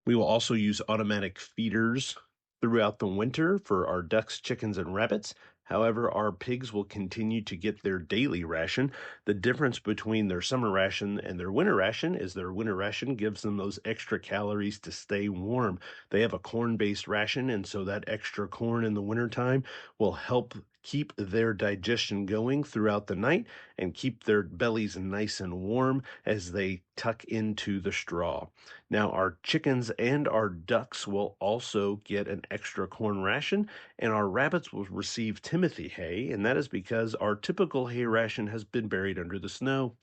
We will also use automatic feeders throughout the winter for our ducks, chickens, and rabbits. However, our pigs will continue to get their daily ration. The difference between their summer ration and their winter ration is their winter ration gives them those extra calories to stay warm. They have a corn based ration, and so that extra corn in the wintertime will help keep their digestion going throughout the night and keep their bellies nice and warm as they tuck into the straw. Now, our chickens and our ducks will also get an extra corn ration, and our rabbits will receive Timothy hay, and that is because our typical hay ration has been buried under the snow.